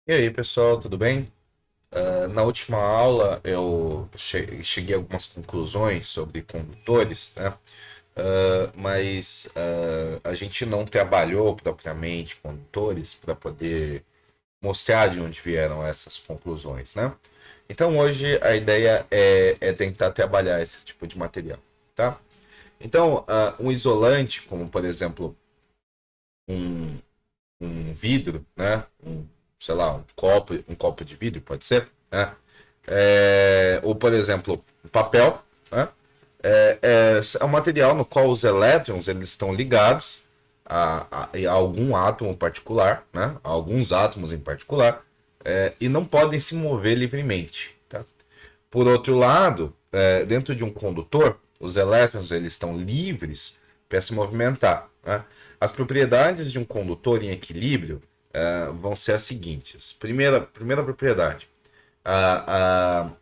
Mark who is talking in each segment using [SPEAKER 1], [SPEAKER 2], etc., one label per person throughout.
[SPEAKER 1] E aí, pessoal, tudo bem? Na última aula eu cheguei a algumas conclusões sobre condutores, né? Mas a gente não trabalhou propriamente condutores para poder mostrar de onde vieram essas conclusões, né? Então hoje a ideia é tentar trabalhar esse tipo de material, tá? Então, um isolante, como por exemplo um, um vidro, né? Sei lá, um copo de vidro, pode ser, né? Ou, por exemplo, papel, né? É um material no qual os elétrons eles estão ligados a algum átomo particular, né? A alguns átomos em particular, e não podem se mover livremente. Tá? Por outro lado, dentro de um condutor, os elétrons eles estão livres para se movimentar. Né? As propriedades de um condutor em equilíbrio vão ser as seguintes. Primeira propriedade: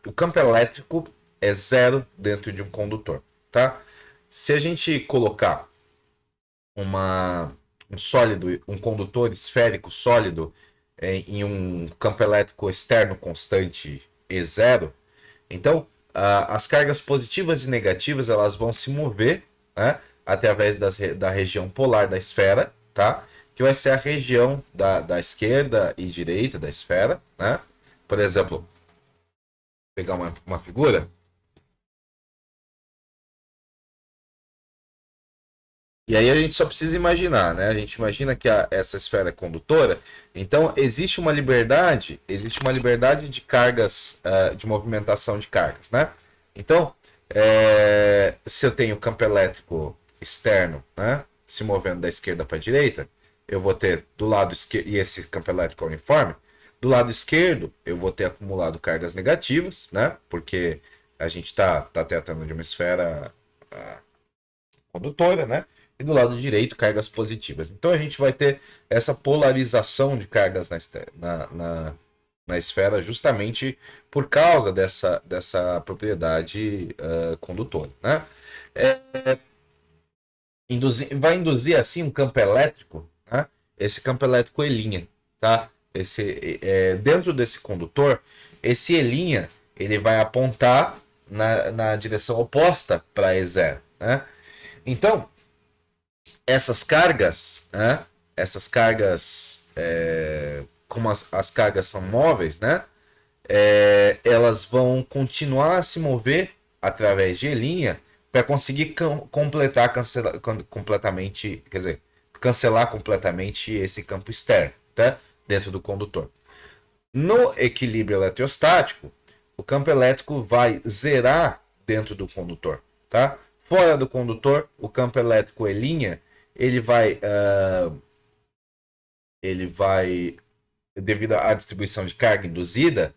[SPEAKER 1] o campo elétrico é zero dentro de um condutor. Tá? Se a gente colocar um sólido, um condutor esférico sólido em um campo elétrico externo constante E0, então as cargas positivas e negativas elas vão se mover, né, através da região polar da esfera, tá? Que vai ser a região da esquerda e direita da esfera, né? Por exemplo, pegar uma figura. E aí a gente só precisa imaginar, né? A gente imagina que essa esfera é condutora, então existe uma liberdade de cargas, de movimentação de cargas, né? Então, se eu tenho campo elétrico externo, né, se movendo da esquerda para a direita, eu vou ter do lado esquerdo, e esse campo elétrico é uniforme, do lado esquerdo eu vou ter acumulado cargas negativas, né? Porque a gente tá tratando de uma esfera condutora, né? E do lado direito, cargas positivas. Então a gente vai ter essa polarização de cargas na esfera justamente por causa dessa propriedade condutora. Né? É, vai induzir assim um campo elétrico, né? Esse campo elétrico E', tá? Dentro desse condutor, esse E' ele vai apontar na direção oposta para E0. Né? Então, essas cargas, né? Essas cargas, como as cargas são móveis, né? Elas vão continuar a se mover através de linha para conseguir completamente, quer dizer, cancelar completamente esse campo externo, tá? Dentro do condutor. No equilíbrio eletrostático, o campo elétrico vai zerar dentro do condutor, tá? Fora do condutor, o campo elétrico E', ele vai, ele vai, devido à distribuição de carga induzida,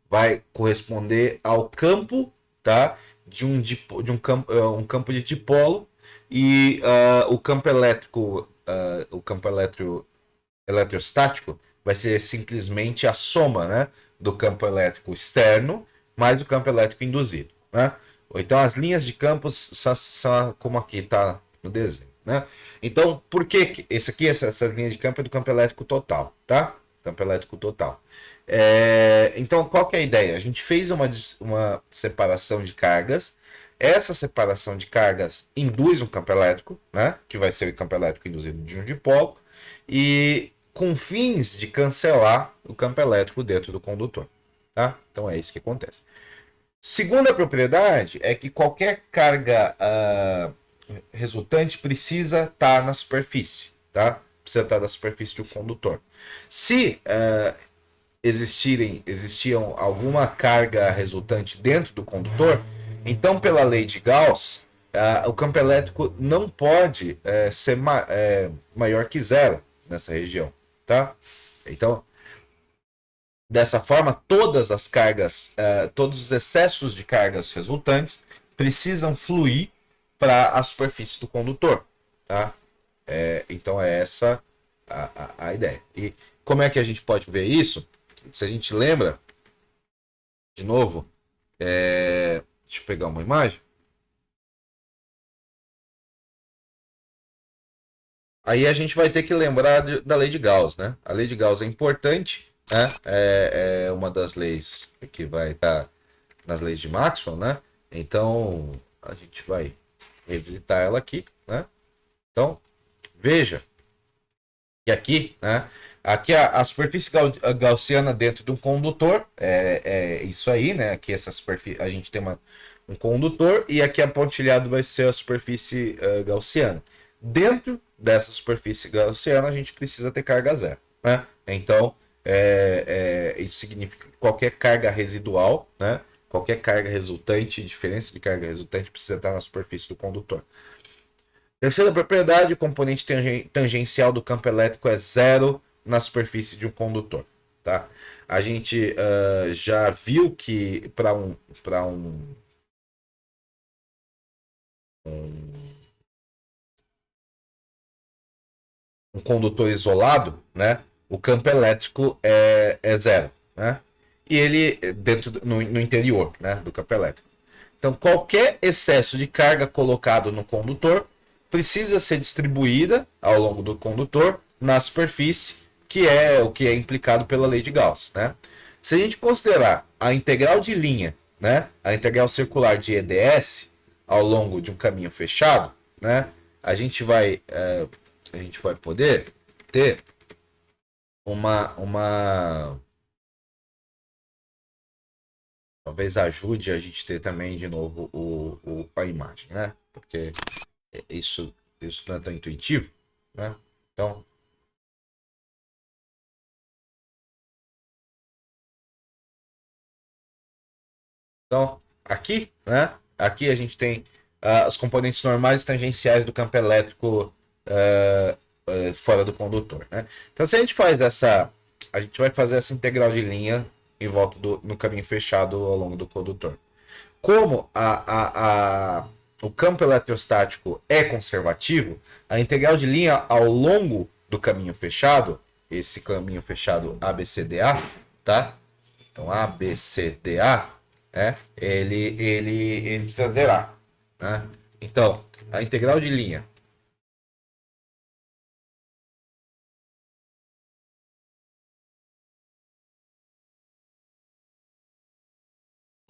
[SPEAKER 1] vai corresponder ao campo, tá? Um campo de dipolo e o campo elétrico, eletrostático vai ser simplesmente a soma, né, do campo elétrico externo mais o campo elétrico induzido, né? Ou então as linhas de campos são como aqui está no desenho, né? Então, por que essa linha de campo é do campo elétrico total, tá? Campo elétrico total. Então, qual que é a ideia? A gente fez uma separação de cargas. Essa separação de cargas induz um campo elétrico, né? Que vai ser o campo elétrico induzido de um dipolo. E com fins de cancelar o campo elétrico dentro do condutor. Tá? Então é isso que acontece. Segunda propriedade é que qualquer carga resultante precisa estar na superfície. Tá? Precisa estar na superfície do condutor. Se existiam alguma carga resultante dentro do condutor, então pela lei de Gauss, o campo elétrico não pode ser maior que zero nessa região, tá? Então, dessa forma, todas as cargas, todos os excessos de cargas resultantes precisam fluir para a superfície do condutor, tá? Então é essa a ideia. E como é que a gente pode ver isso? Se a gente lembra, de novo, deixa eu pegar uma imagem. Aí a gente vai ter que lembrar da lei de Gauss, né? A lei de Gauss é importante né? É uma das leis que vai estar nas leis de Maxwell, né? Então a gente vai revisitar ela aqui, né? Então veja que aqui, né? Aqui a superfície gaussiana dentro de um condutor é isso aí, né? Aqui essa superfície a gente tem um condutor e aqui a pontilhado vai ser a superfície gaussiana. Dentro dessa superfície gaussiana a gente precisa ter carga zero, né? Então isso significa que qualquer carga residual, né? Qualquer carga resultante, diferença de carga resultante precisa estar na superfície do condutor. Terceira propriedade, o componente tangencial do campo elétrico é zero na superfície de um condutor. Tá? A gente já viu que para um condutor isolado, né, o campo elétrico é zero. Né? E ele no interior, né, do campo elétrico. Então, qualquer excesso de carga colocado no condutor precisa ser distribuída ao longo do condutor na superfície, que é o que é implicado pela lei de Gauss. Né? Se a gente considerar a integral de linha, né, a integral circular de EDS ao longo de um caminho fechado, né, a gente vai poder ter uma talvez ajude a gente ter também de novo a imagem, né? Porque isso não é tão intuitivo, né? Então aqui, né? Aqui a gente tem os componentes normais e tangenciais do campo elétrico fora do condutor, né? Então se a gente a gente vai fazer essa integral de linha em volta no caminho fechado ao longo do condutor. Como o campo eletrostático é conservativo, a integral de linha ao longo do caminho fechado, esse caminho fechado ABCDA, tá? Então ABCDA, ele precisa zerar, né? Então, a integral de linha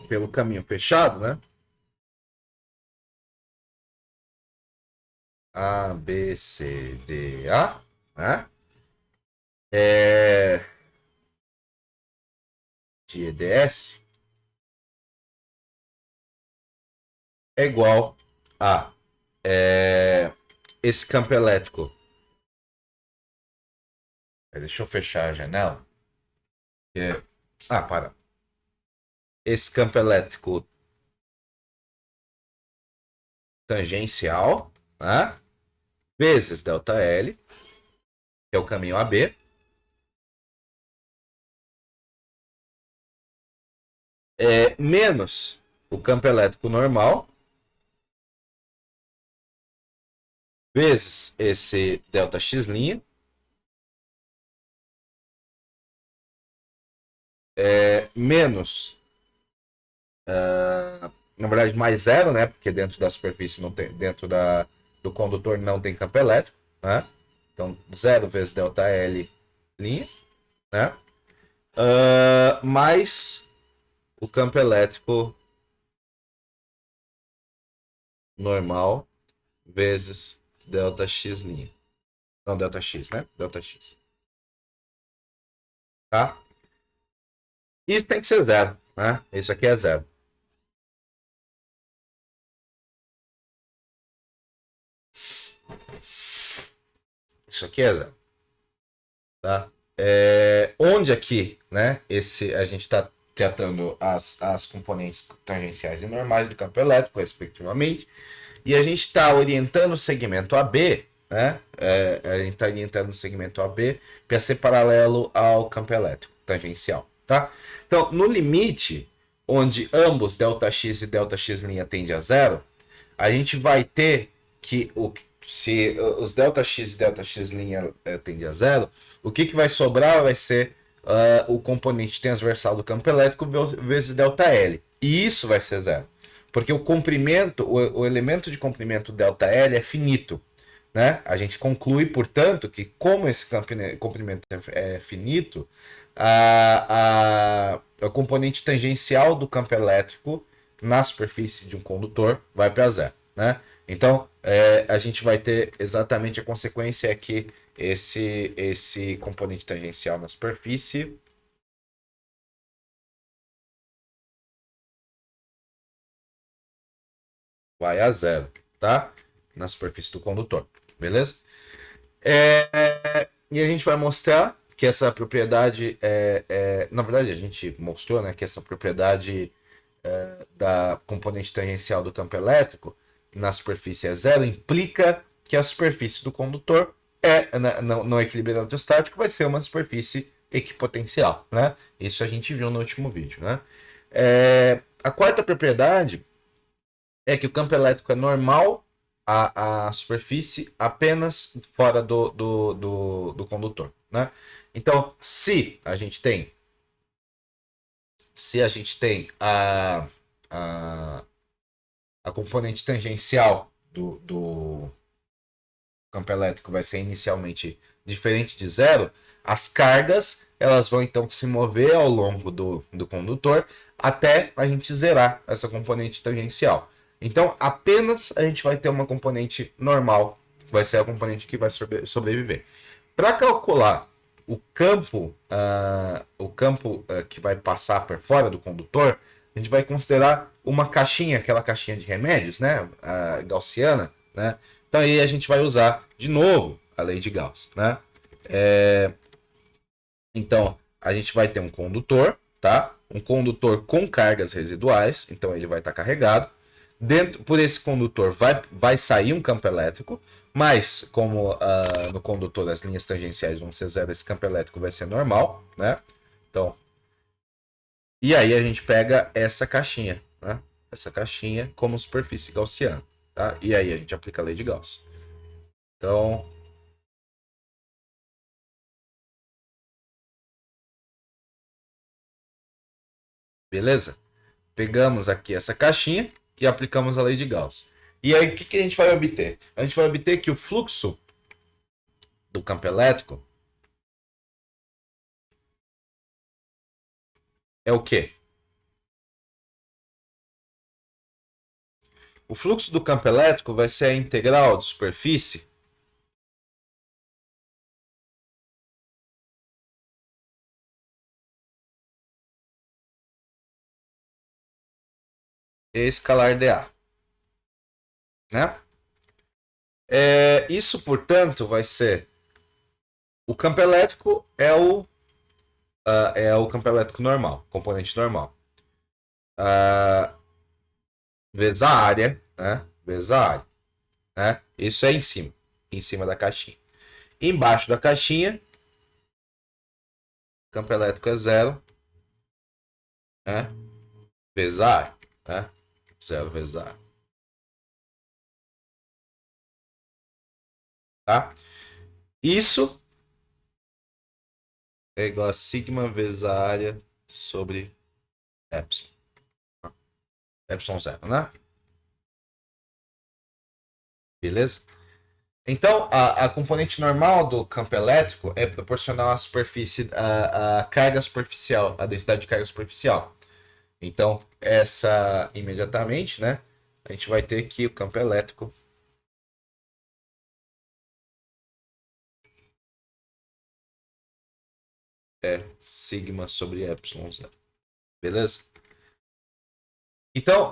[SPEAKER 1] pelo caminho fechado, né? ABCDA, né? De EDS é igual a esse campo elétrico. Deixa eu fechar a janela. Para. Esse campo elétrico tangencial, né? Vezes ΔL, que é o caminho AB, menos o campo elétrico normal, vezes esse ΔX', menos, na verdade, mais zero, né? Porque dentro da superfície não tem, do condutor não tem campo elétrico, né? Então, zero vezes ΔL', né? Mais o campo elétrico normal vezes ΔX'. Não, ΔX, né? ΔX. Tá? Isso tem que ser zero, né? Isso aqui é zero. Isso aqui é zero. Tá? Onde aqui, né? A gente está tratando as componentes tangenciais e normais do campo elétrico, respectivamente, e a gente está orientando o segmento AB, né? A gente está orientando o segmento AB para ser paralelo ao campo elétrico tangencial, tá? Então, no limite, onde ambos ΔX e ΔX' tendem a zero, a gente vai ter que se os ΔX e ΔX' tendem a zero, o que vai sobrar vai ser o componente transversal do campo elétrico vezes ΔL. E isso vai ser zero. Porque o comprimento, o elemento de comprimento ΔL é finito. Né? A gente conclui, portanto, que como esse comprimento é finito, a componente tangencial do campo elétrico na superfície de um condutor vai para zero, né? Então, a gente vai ter exatamente a consequência é que esse componente tangencial na superfície vai a zero, tá? Na superfície do condutor, beleza? E a gente vai mostrar que essa propriedade na verdade a gente mostrou, né, que essa propriedade da componente tangencial do campo elétrico na superfície é zero implica que a superfície do condutor no equilíbrio eletrostático vai ser uma superfície equipotencial, né? Isso a gente viu no último vídeo, né? A quarta propriedade é que o campo elétrico é normal à superfície apenas fora do condutor, né? Então, se a gente tem a, a componente tangencial do campo elétrico vai ser inicialmente diferente de zero, as cargas elas vão então se mover ao longo do condutor até a gente zerar essa componente tangencial. Então, apenas a gente vai ter uma componente normal, que vai ser a componente que vai sobreviver. Para calcular o campo que vai passar por fora do condutor, a gente vai considerar uma caixinha, aquela caixinha de remédios, né, a gaussiana, né? Então aí a gente vai usar de novo a lei de Gauss, né? Então a gente vai ter um condutor, tá? Um condutor com cargas residuais, então ele vai estar carregado. Por esse condutor vai sair um campo elétrico, mas como no condutor as linhas tangenciais vão ser zero, esse campo elétrico vai ser normal, né? Então, e aí a gente pega essa caixinha, né? Essa caixinha como superfície gaussiana, tá? E aí a gente aplica a lei de Gauss. Então, beleza? Pegamos aqui essa caixinha e aplicamos a lei de Gauss. E aí, o que a gente vai obter? A gente vai obter que o fluxo do campo elétrico é o quê? O fluxo do campo elétrico vai ser a integral de superfície e escalar dA, né? Isso, portanto, vai ser o campo elétrico é o campo elétrico normal, componente normal. Vezes a área, né? Vezes a área, né? Isso é em cima da caixinha. Embaixo da caixinha, campo elétrico é zero, né? Vezes a área, né? Zero vezes a área. Tá? Isso é igual a sigma vezes a área sobre epsilon. Epsilon zero, né? Beleza? Então, a componente normal do campo elétrico é proporcional à superfície, à carga superficial, à densidade de carga superficial. Então, essa imediatamente, né? A gente vai ter que o campo elétrico é sigma sobre epsilon zero. Beleza? Então,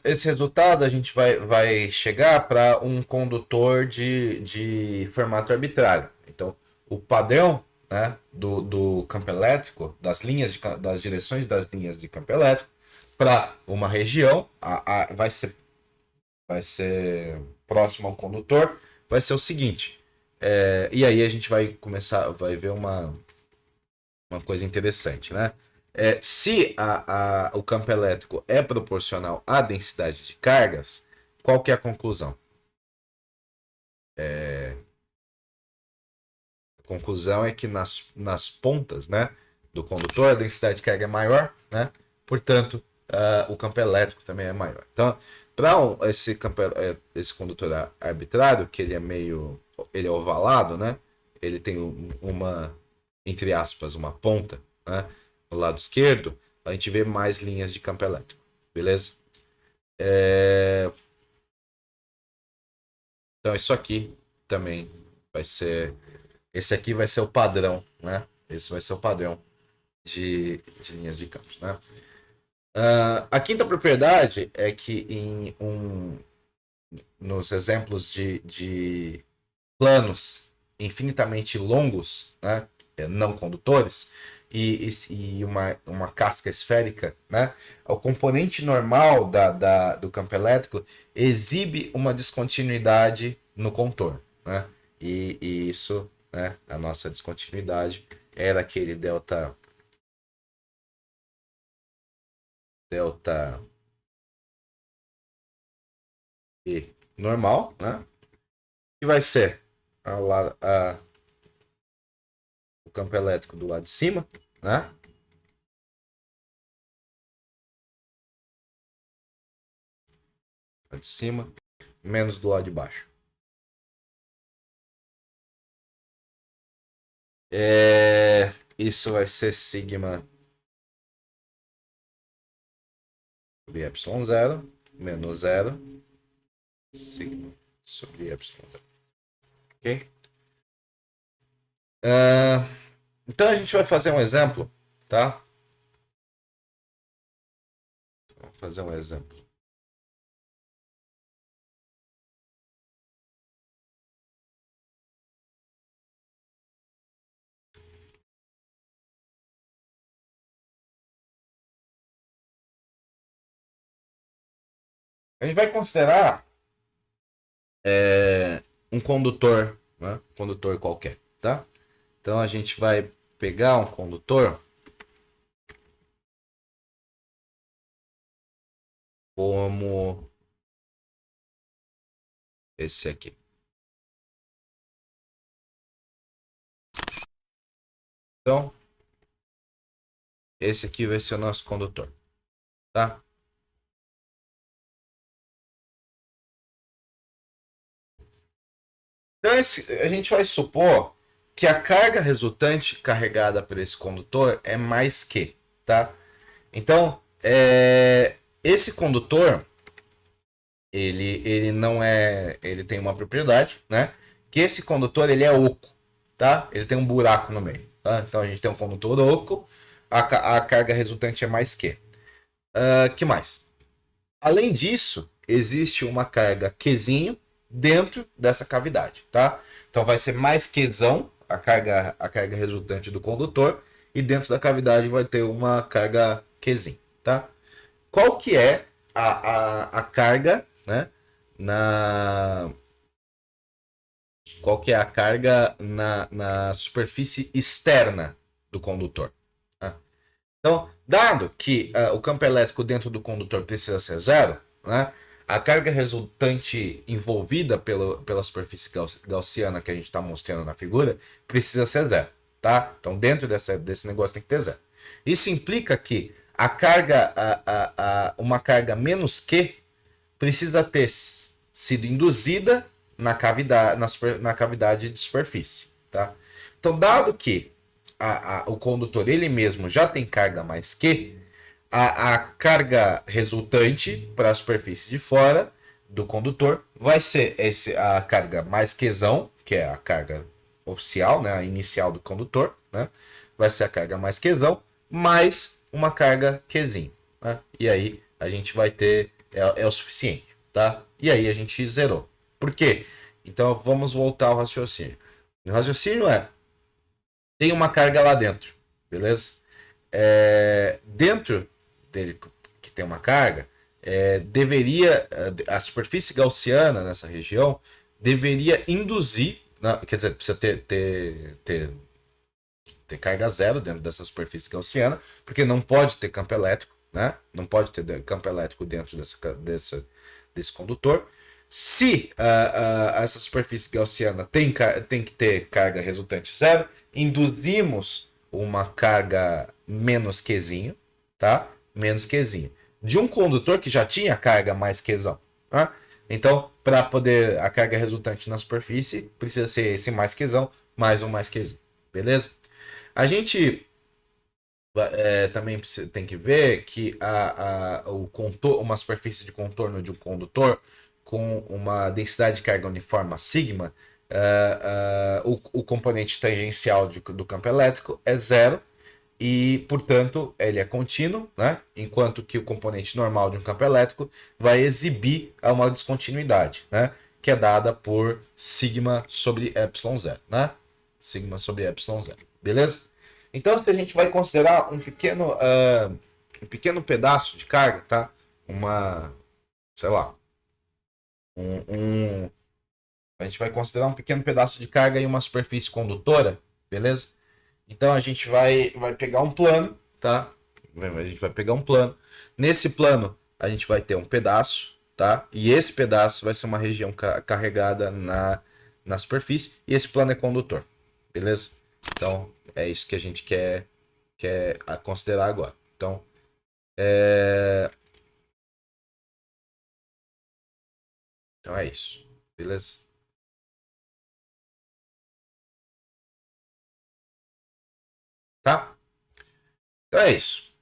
[SPEAKER 1] esse resultado a gente vai chegar para um condutor de formato arbitrário. Então, o padrão, né, do campo elétrico, das direções das linhas de campo elétrico, para uma região, vai ser próximo ao condutor, vai ser o seguinte. E aí a gente vai ver uma coisa interessante, né? Se o campo elétrico é proporcional à densidade de cargas, qual que é a conclusão? A conclusão é que nas pontas, né, do condutor a densidade de carga é maior, né? Portanto, o campo elétrico também é maior. Então, para esse condutor arbitrário, que ele é ovalado, né? Ele tem uma entre aspas, uma ponta, né, no lado esquerdo, a gente vê mais linhas de campo elétrico, beleza? Então isso aqui também vai ser, esse aqui vai ser o padrão, né? Esse vai ser o padrão de linhas de campo, né? A quinta propriedade é que nos exemplos de planos infinitamente longos, né, não condutores, e uma casca esférica, né, o componente normal do campo elétrico exibe uma descontinuidade no contorno. Né, e isso, né, a nossa descontinuidade era aquele delta E normal, né, que vai ser o campo elétrico do lado de cima, né? Lado de cima, menos do lado de baixo. Isso vai ser sigma sobre epsilon 0 menos 0 sigma sobre epsilon 0. Ok? Então a gente vai fazer um exemplo, tá? Vamos fazer um exemplo. A gente vai considerar um condutor, né? Condutor qualquer, tá? Então a gente vai pegar um condutor como esse aqui. Então, esse aqui vai ser o nosso condutor, tá? Então, a gente vai supor que a carga resultante carregada por esse condutor é mais que, tá? Então, esse condutor, ele não é, ele tem uma propriedade, né? Que esse condutor ele é oco, tá? Ele tem um buraco no meio, tá? Então a gente tem um condutor oco, a carga resultante é mais que. Que mais? Além disso, existe uma carga Qzinho dentro dessa cavidade, tá? Então vai ser mais Qzão, a carga resultante do condutor, e dentro da cavidade vai ter uma carga Qzinho, tá? Qual que é a carga, né? Na Qual que é a carga na superfície externa do condutor? Tá? Então, dado que o campo elétrico dentro do condutor precisa ser zero, né, a carga resultante envolvida pela superfície gaussiana que a gente está mostrando na figura precisa ser zero. Tá? Então, dentro desse negócio tem que ter zero. Isso implica que a carga, uma carga menos Q precisa ter sido induzida na cavidade de superfície. Tá? Então, dado que o condutor ele mesmo já tem carga mais que, a carga resultante para a superfície de fora do condutor vai ser a carga mais Qzão, que é a carga oficial, né, a inicial do condutor, né, vai ser a carga mais Qzão, mais uma carga Qzinho. Né, e aí a gente vai ter, é o suficiente. Tá? E aí a gente zerou. Por quê? Então vamos voltar ao raciocínio. O raciocínio tem uma carga lá dentro, beleza? Dentro dele que tem uma carga, deveria a superfície gaussiana nessa região deveria induzir, quer dizer, precisa ter carga zero dentro dessa superfície gaussiana, porque não pode ter campo elétrico, né? Não pode ter campo elétrico dentro desse condutor. Se essa superfície gaussiana tem que ter carga resultante zero, induzimos uma carga menos Qzinho, tá? Menos Qzinho. De um condutor que já tinha carga mais Qzão. Tá? Então, para poder a carga resultante na superfície, precisa ser esse mais Qzão, mais um mais Qzinho. Beleza? A gente também tem que ver que uma superfície de contorno de um condutor com uma densidade de carga uniforme sigma, o componente tangencial do campo elétrico é zero e, portanto, ele é contínuo, né? Enquanto que o componente normal de um campo elétrico vai exibir uma descontinuidade, né? Que é dada por sigma sobre epsilon zero, né? Sigma sobre epsilon zero, beleza? Então, se a gente vai considerar um pequeno pedaço de carga, tá? Sei lá, a gente vai considerar um pequeno pedaço de carga e uma superfície condutora, beleza? Então a gente vai pegar um plano, tá? A gente vai pegar um plano. Nesse plano a gente vai ter um pedaço, tá? E esse pedaço vai ser uma região carregada na superfície e esse plano é condutor, beleza? Então é isso que a gente quer considerar agora. Então então é isso, beleza? Tá? Então é isso.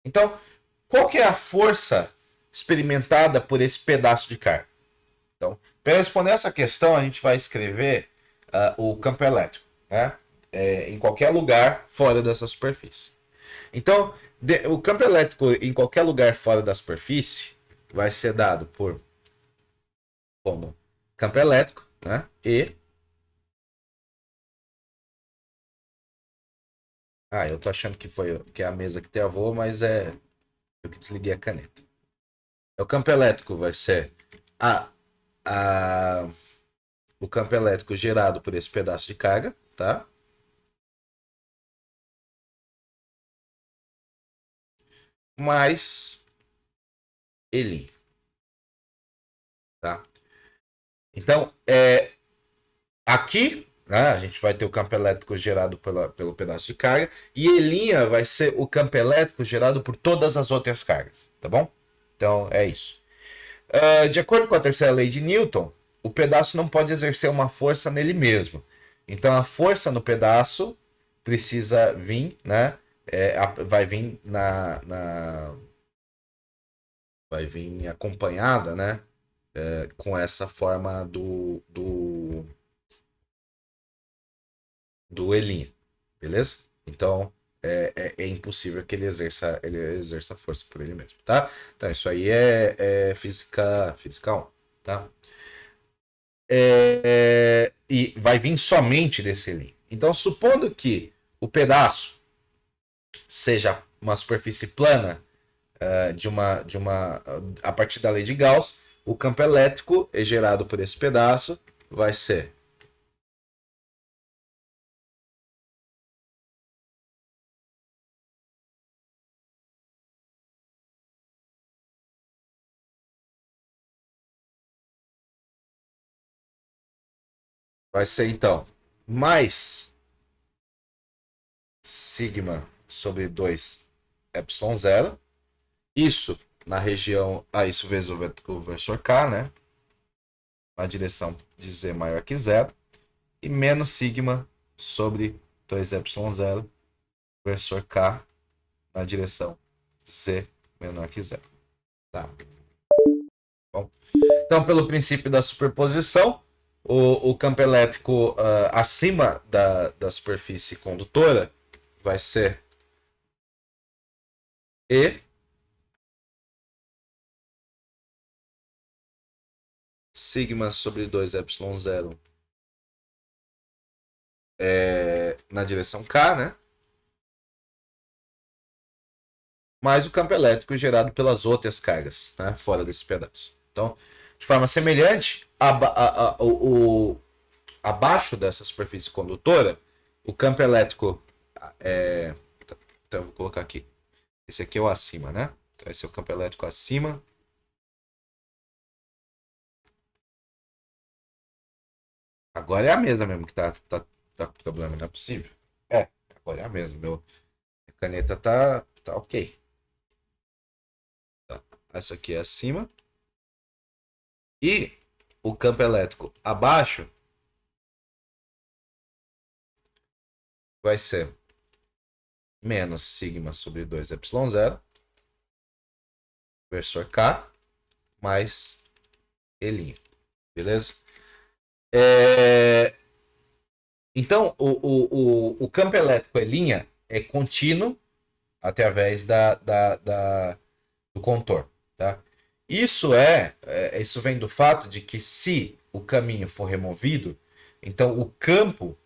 [SPEAKER 1] Então, qual que é a força experimentada por esse pedaço de carga? Então, para responder essa questão, a gente vai escrever o campo elétrico, né? Em qualquer lugar fora dessa superfície. Então, o campo elétrico em qualquer lugar fora da superfície vai ser dado por como campo elétrico, né? Eu tô achando que é a mesa que travou, mas é eu que desliguei a caneta. O campo elétrico vai ser a, a, o campo elétrico gerado por esse pedaço de carga, tá? Mais ele, tá? Então, aqui, né, a gente vai ter o campo elétrico gerado pelo pedaço de carga e Elinha vai ser o campo elétrico gerado por todas as outras cargas, tá bom? Então, é isso. De acordo com a terceira lei de Newton, o pedaço não pode exercer uma força nele mesmo. Então, a força no pedaço precisa vir, né? Vai vir vai vir acompanhada, né? Com essa forma do Elinho, beleza? Então é impossível que ele exerça força por ele mesmo, tá? Então isso aí é física 1, tá? E vai vir somente desse Elinho. Então, supondo que o pedaço seja uma superfície plana a partir da lei de Gauss, o campo elétrico gerado por esse pedaço vai ser então mais sigma sobre 2 epsilon zero. Isso na região. Isso vezes o versor K, né? Na direção de Z maior que zero. E menos sigma sobre 2 epsilon zero, versor K na direção Z menor que zero. Tá. Bom, então, pelo princípio da superposição, o campo elétrico acima da superfície condutora vai ser E sigma sobre 2 epsilon zero na direção K, né? Mais o campo elétrico gerado pelas outras cargas, né? Fora desse pedaço. Então, de forma semelhante, abaixo dessa superfície condutora, o campo elétrico então, vou colocar aqui. Esse aqui é o acima, né? Então, esse é o campo elétrico acima. Agora é a mesa mesmo que tá com problema, não é possível. Agora é a mesma. A caneta tá ok. Tá. Essa aqui é acima. E o campo elétrico abaixo vai ser menos sigma sobre 2 epsilon zero, versor K, mais E'. Beleza? Então, o campo elétrico E' é contínuo através do contorno. Tá? Isso vem do fato de que se o caminho for removido, então o campo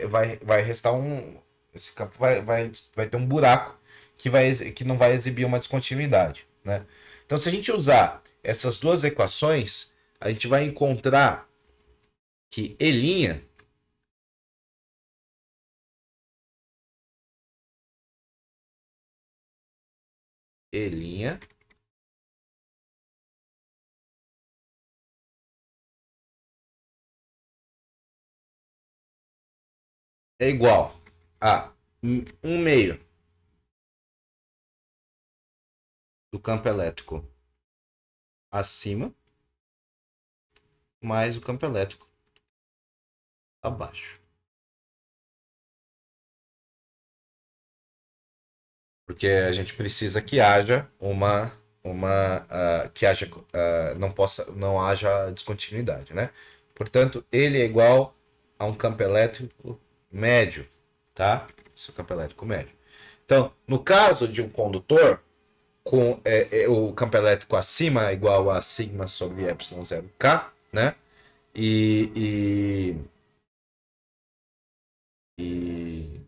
[SPEAKER 1] vai restar um. Esse campo vai ter um buraco que não vai exibir uma descontinuidade. Né? Então, se a gente usar essas duas equações, a gente vai encontrar que E' E' é igual a 1/2 do campo elétrico acima mais o campo elétrico abaixo. Porque a gente precisa que haja que haja, não haja descontinuidade, né? Portanto, ele é igual a um campo elétrico médio, tá? Esse é o campo elétrico médio. Então, no caso de um condutor, com o campo elétrico acima é igual a sigma sobre epsilon zero K, né? E, e, e,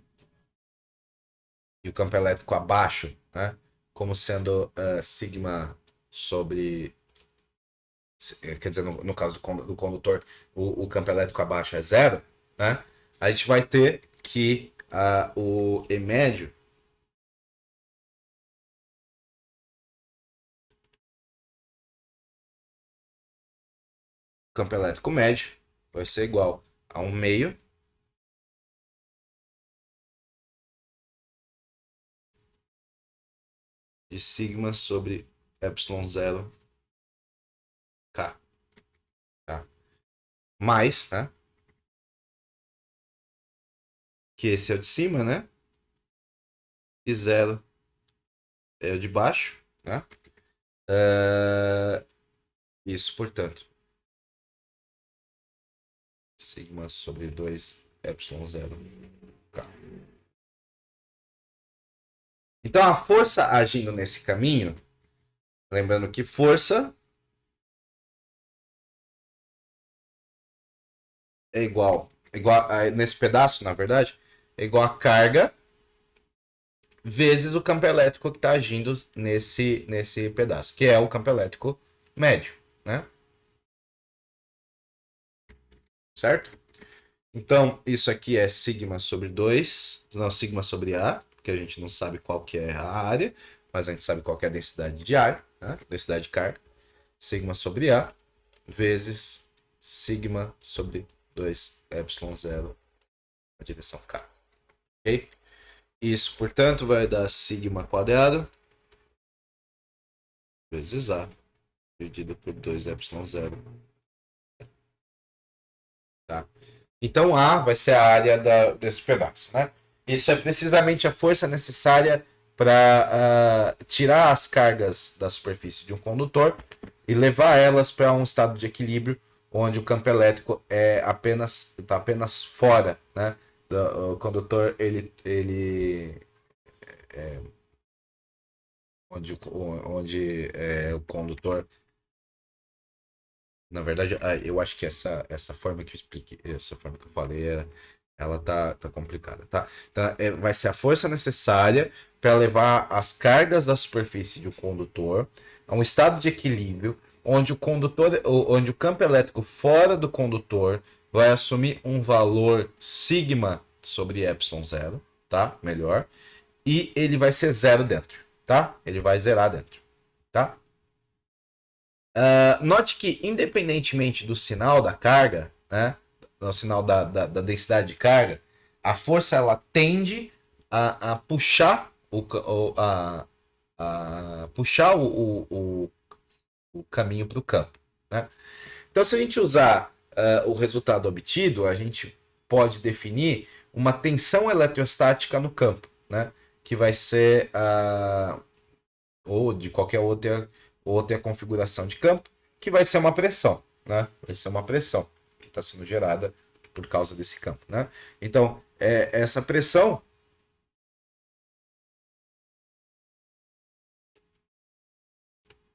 [SPEAKER 1] e o campo elétrico abaixo, né? Como sendo sigma sobre. Quer dizer, no caso do condutor, o campo elétrico abaixo é zero, né? A gente vai ter que o E médio campo elétrico médio vai ser igual a 1/2 de sigma sobre epsilon zero K. Tá? Mais, né? Que esse é o de cima, né? E zero é o de baixo, né? Isso, portanto, sigma sobre 2 epsilon zero K. Então, a força agindo nesse caminho, lembrando que força é igual nesse pedaço, na verdade, é igual a carga vezes o campo elétrico que está agindo nesse pedaço, que é o campo elétrico médio, né? Certo? Então, isso aqui é sigma sobre 2, não, sigma sobre A, porque a gente não sabe qual que é a área, mas a gente sabe qual que é a densidade de ar, né? Densidade de carga. Sigma sobre A vezes sigma sobre 2 epsilon zero na direção K. Ok? Isso, portanto, vai dar sigma quadrado vezes A dividido por 2 epsilon zero. Tá? Então A vai ser a área desse pedaço. Né? Isso é precisamente a força necessária para tirar as cargas da superfície de um condutor e levar elas para um estado de equilíbrio onde o campo elétrico está apenas fora. Né? O condutor onde o condutor. Na verdade, eu acho que essa forma que eu expliquei, essa forma que eu falei, ela tá complicada, tá? Então, vai ser a força necessária para levar as cargas da superfície de um condutor a um estado de equilíbrio, onde o campo elétrico fora do condutor vai assumir um valor sigma sobre epsilon zero, tá? Melhor. E ele vai ser zero dentro, tá? Ele vai zerar dentro, tá? Note que, independentemente do sinal da carga, né, do sinal da densidade de carga, a força ela tende a puxar puxar o caminho para o campo. Né? Então, se a gente usar o resultado obtido, a gente pode definir uma tensão eletrostática no campo, né? Que vai ser ou de qualquer outra configuração de campo, que vai ser uma pressão, né? Vai ser uma pressão que está sendo gerada por causa desse campo, né? Então, essa pressão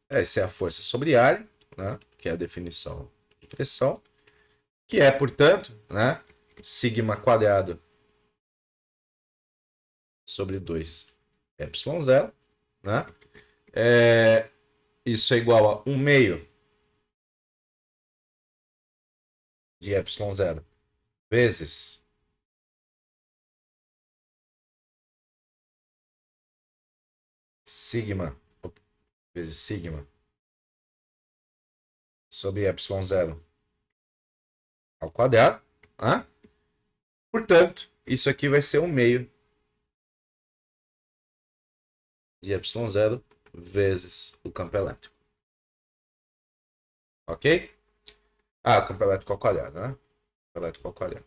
[SPEAKER 1] essa é a força sobre área, né? Que é a definição de pressão, que é, portanto, né? Sigma quadrado sobre 2 ε0, né? Isso é igual a 1 meio de ε0 vezes sigma vezes sigma sobre ε0 ao quadrado, né? Portanto, isso aqui vai ser 1 meio de ε0 vezes o campo elétrico. Ok? O campo elétrico ao quadrado, né? Campo elétrico ao quadrado.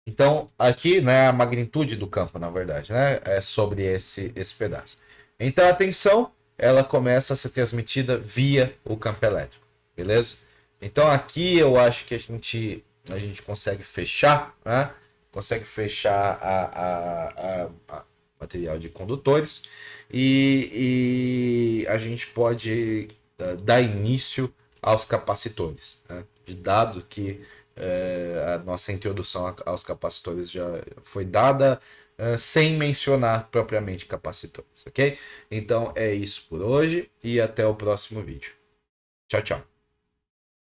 [SPEAKER 1] Então, aqui, né, a magnitude do campo, na verdade, né, é sobre esse pedaço. Então, a tensão, ela começa a ser transmitida via o campo elétrico, beleza? Então, aqui eu acho que a gente consegue fechar, né? Consegue fechar a material de condutores e a gente pode dar início aos capacitores, né? Dado que a nossa introdução aos capacitores já foi dada sem mencionar propriamente capacitores, ok? Então é isso por hoje e até o próximo vídeo. Tchau, tchau.